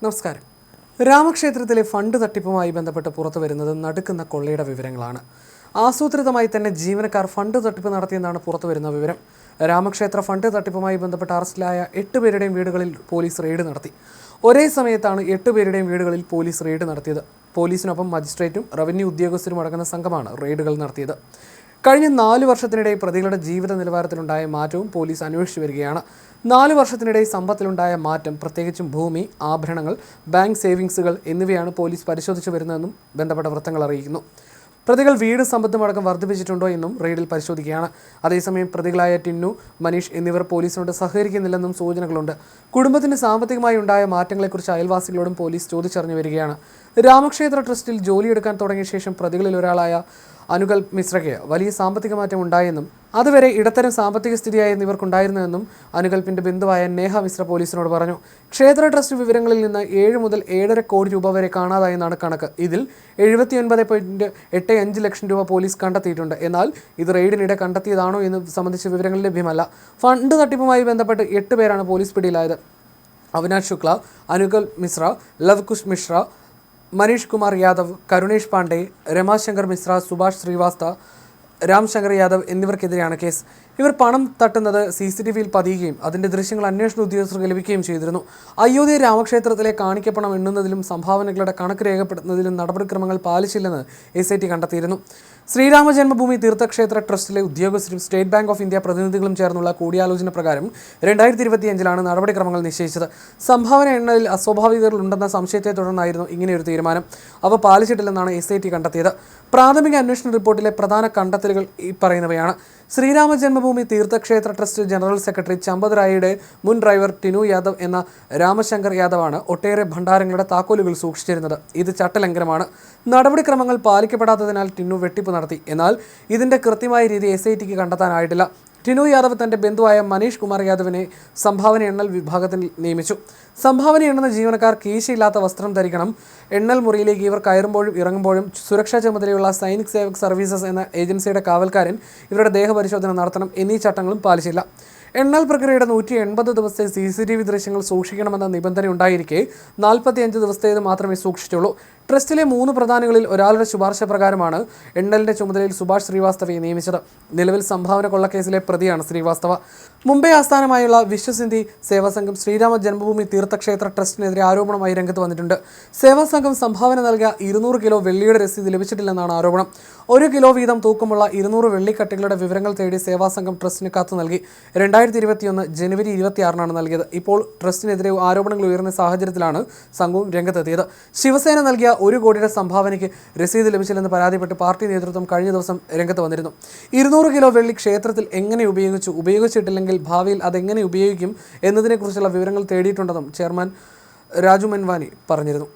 നമസ്കാരം. രാമക്ഷേത്രത്തിലെ ഫണ്ട് തട്ടിപ്പുമായി ബന്ധപ്പെട്ട് പുറത്തുവരുന്നത് നടുക്കുന്ന കൊള്ളയുടെ വിവരങ്ങളാണ്. ആസൂത്രിതമായി തന്നെ ജീവനക്കാർ ഫണ്ട് തട്ടിപ്പ് നടത്തിയെന്നാണ് പുറത്തുവരുന്ന വിവരം. രാമക്ഷേത്ര ഫണ്ട് തട്ടിപ്പുമായി ബന്ധപ്പെട്ട് അറസ്റ്റിലായ 8 പേരുടെയും വീടുകളിൽ പോലീസ് റെയ്ഡ് നടത്തി. ഒരേ സമയത്താണ് 8 പേരുടെയും വീടുകളിൽ പോലീസ് റെയ്ഡ് നടത്തിയത്. പോലീസിനൊപ്പം മജിസ്ട്രേറ്റും റവന്യൂ ഉദ്യോഗസ്ഥരും അടങ്ങുന്ന സംഘമാണ് റെയ്ഡുകൾ നടത്തിയത്. കഴിഞ്ഞ 4 വർഷത്തിനിടെ പ്രതികളുടെ ജീവിത നിലവാരത്തിലുണ്ടായ മാറ്റവും പോലീസ് അന്വേഷിച്ചു വരികയാണ്. 4 വർഷത്തിനിടെ സമ്പത്തിലുണ്ടായ മാറ്റം, പ്രത്യേകിച്ചും ഭൂമി, ആഭരണങ്ങൾ, ബാങ്ക് സേവിങ്സുകൾ എന്നിവയാണ് പോലീസ് പരിശോധിച്ചു വരുന്നതെന്നും ബന്ധപ്പെട്ട വൃത്തങ്ങൾ അറിയിക്കുന്നു. പ്രതികൾ വീട് സമ്പത്തും അടക്കം വർദ്ധിപ്പിച്ചിട്ടുണ്ടോ എന്നും റെയ്ഡിൽ പരിശോധിക്കുകയാണ്. അതേസമയം പ്രതികളായ ടിന്നു, മനീഷ് എന്നിവർ പോലീസിനോട് സഹകരിക്കുന്നില്ലെന്നും സൂചനകളുണ്ട്. കുടുംബത്തിന് സാമ്പത്തികമായി ഉണ്ടായ മാറ്റങ്ങളെക്കുറിച്ച് അയൽവാസികളോടും പോലീസ് ചോദിച്ചറിഞ്ഞു വരികയാണ്. രാമക്ഷേത്ര ട്രസ്റ്റിൽ ജോലിയെടുക്കാൻ തുടങ്ങിയ ശേഷം പ്രതികളിൽ ഒരാളായ അനുകൽപ് മിശ്രയ്ക്ക് വലിയ സാമ്പത്തിക മാറ്റം ഉണ്ടായെന്നും അതുവരെ ഇടത്തരം സാമ്പത്തിക സ്ഥിതിയായിരുന്നു ഇവർക്കുണ്ടായിരുന്നതെന്നും അനുകൽപ്പിന്റെ ബന്ധുവായ നേഹ മിശ്ര പോലീസിനോട് പറഞ്ഞു. ക്ഷേത്ര ട്രസ്റ്റ് വിവരങ്ങളിൽ നിന്ന് 7 മുതൽ 7.5 കോടി രൂപ വരെ കാണാതായെന്നാണ് കണക്ക്. ഇതിൽ 79.85 ലക്ഷം രൂപ പോലീസ് കണ്ടെത്തിയിട്ടുണ്ട്. എന്നാൽ ഇത് റെയ്ഡിനിടെ കണ്ടെത്തിയതാണോ എന്ന് സംബന്ധിച്ച വിവരങ്ങൾ ലഭ്യമല്ല. ഫണ്ട് തട്ടിപ്പുമായി ബന്ധപ്പെട്ട് 8 പേരാണ് പോലീസ് പിടിയിലായത്. അവിനാഷ് ശുക്ല, അനുകൽപ് മിശ്ര, ലവ്കുശ് മിശ്ര, മനീഷ് കുമാർ യാദവ്, കരുണേഷ് പാണ്ഡെ, രമാശങ്കർ മിശ്ര, സുഭാഷ് ശ്രീവാസ്തവ, രാംശങ്കർ യാദവ് എന്നിവർക്കെതിരെയാണ് കേസ്. ഇവർ പണം തട്ടുന്നത് CCTVയിൽ പതിയുകയും അതിൻ്റെ ദൃശ്യങ്ങൾ അന്വേഷണ ഉദ്യോഗസ്ഥർക്ക് ലഭിക്കുകയും ചെയ്തിരുന്നു. അയോധ്യ രാമക്ഷേത്രത്തിലെ കാണിക്കപ്പണം എണ്ണുന്നതിലും സംഭാവനകളുടെ കണക്ക് രേഖപ്പെടുത്തുന്നതിലും നടപടിക്രമങ്ങൾ പാലിച്ചില്ലെന്ന് SIT കണ്ടെത്തിയിരുന്നു. ശ്രീരാമ ജന്മഭൂമി തീർത്ഥക്ഷേത്ര ട്രസ്റ്റിലെ ഉദ്യോഗസ്ഥരും സ്റ്റേറ്റ് ബാങ്ക് ഓഫ് ഇന്ത്യ പ്രതിനിധികളും ചേർന്നുള്ള കൂടിയാലോചന പ്രകാരം 2025 നടപടിക്രമങ്ങൾ നിശ്ചയിച്ചത്. സംഭാവന എണ്ണലിൽ അസ്വാഭാവികതകൾ ഉണ്ടെന്ന സംശയത്തെ തുടർന്നായിരുന്നു ഇങ്ങനെയൊരു തീരുമാനം. അവ പാലിച്ചിട്ടില്ലെന്നാണ് SIT കണ്ടെത്തിയത്. പ്രാഥമിക അന്വേഷണ റിപ്പോർട്ടിലെ പ്രധാന കണ്ടെത്തലുകൾ ഈ പറയുന്നവയാണ്. Shriram Janmabhoomi Teerthkshetra trust general secretary Champat റായിയുടെ മുൻ ഡ്രൈവർ ടിനു യാദവ് എന്ന രാമശങ്കർ യാദവാണ് ഒട്ടേറെ ഭണ്ഡാരങ്ങളുടെ താക്കോലുകൾ സൂക്ഷിച്ചിരുന്നത്. ഇത് ചട്ടലംഘനമാണ്. നടപടിക്രമങ്ങൾ പാലിക്കപ്പെടാത്തതിനാൽ ടിനു വെട്ടിപ്പ് നടത്തി. എന്നാൽ ഇതിന്റെ കൃത്യമായ രീതി SITക്ക് കണ്ടെത്താനായിട്ടില്ല. ടിനു യാദവ് തന്റെ ബന്ധുവായ മനീഷ് കുമാർ യാദവിനെ സംഭാവന എണ്ണൽ വിഭാഗത്തിൽ നിയമിച്ചു. സംഭാവന എണ്ണുന്ന ജീവനക്കാർ കീശയില്ലാത്ത വസ്ത്രം ധരിക്കണം. എണ്ണൽ മുറിയിലേക്ക് ഇവർ കയറുമ്പോഴും ഇറങ്ങുമ്പോഴും സുരക്ഷാ ചുമതലയുള്ള സൈനിക് സേവക് സർവീസസ് എന്ന ഏജൻസിയുടെ കാവൽക്കാരൻ ഇവരുടെ ദേഹപരിശോധന നടത്തണം എന്നീ ചട്ടങ്ങളും പാലിച്ചില്ല. എണ്ണൽ പ്രക്രിയയുടെ 180 ദിവസത്തെ CCTV ദൃശ്യങ്ങൾ സൂക്ഷിക്കണമെന്ന നിബന്ധന ഉണ്ടായിരിക്കെ 45 ദിവസത്തേത് മാത്രമേ സൂക്ഷിച്ചുള്ളൂ. ട്രസ്റ്റിലെ 3 പ്രധാനികളിൽ ഒരാളുടെ ശുപാർശ പ്രകാരമാണ് എണ്ണലിന്റെ ചുമതലയിൽ സുഭാഷ് ശ്രീവാസ്തവയെ നിയമിച്ചത്. നിലവിൽ സംഭാവന കൊള്ളക്കേസിലെ പ്രതിയാണ് ശ്രീവാസ്തവ. മുംബൈ ആസ്ഥാനമായുള്ള വിശ്വസിന്ധി സേവാ സംഘം ശ്രീരാമ ജന്മഭൂമി തീർത്ഥക്ഷേത്ര ട്രസ്റ്റിനെതിരെ ആരോപണമായി രംഗത്ത് വന്നിട്ടുണ്ട്. സേവാ സംഘം സംഭാവന നൽകിയ 200 കിലോ വെള്ളിയുടെ രസീത് ലഭിച്ചിട്ടില്ലെന്നാണ് ആരോപണം. 1 കിലോ വീതം തൂക്കമുള്ള 200 വെള്ളിക്കട്ടികളുടെ വിവരങ്ങൾ തേടി സേവാ സംഘം ട്രസ്റ്റിന് കത്ത് നൽകി. 2021 ജനുവരി 26 നൽകിയത്. ഇപ്പോൾ ട്രസ്റ്റിനെതിരെ ആരോപണങ്ങൾ ഉയർന്ന സാഹചര്യത്തിലാണ് സംഘവും രംഗത്തെത്തിയത്. ശിവസേന നൽകിയ 1 കോടിയുടെ സംഭാവനയ്ക്ക് രസീത് ലഭിച്ചില്ലെന്ന് പരാതിപ്പെട്ട് പാർട്ടി നേതൃത്വം കഴിഞ്ഞ ദിവസം രംഗത്ത് വന്നിരുന്നു. 200 കിലോ വെള്ളി ക്ഷേത്രത്തിൽ എങ്ങനെ ഉപയോഗിച്ചിട്ടില്ലെങ്കിൽ ഭാവിയിൽ അതെങ്ങനെ ഉപയോഗിക്കും എന്നതിനെക്കുറിച്ചുള്ള വിവരങ്ങൾ തേടിയിട്ടുണ്ടെന്നും ചെയർമാൻ രാജു മൻവാനി പറഞ്ഞിരുന്നു.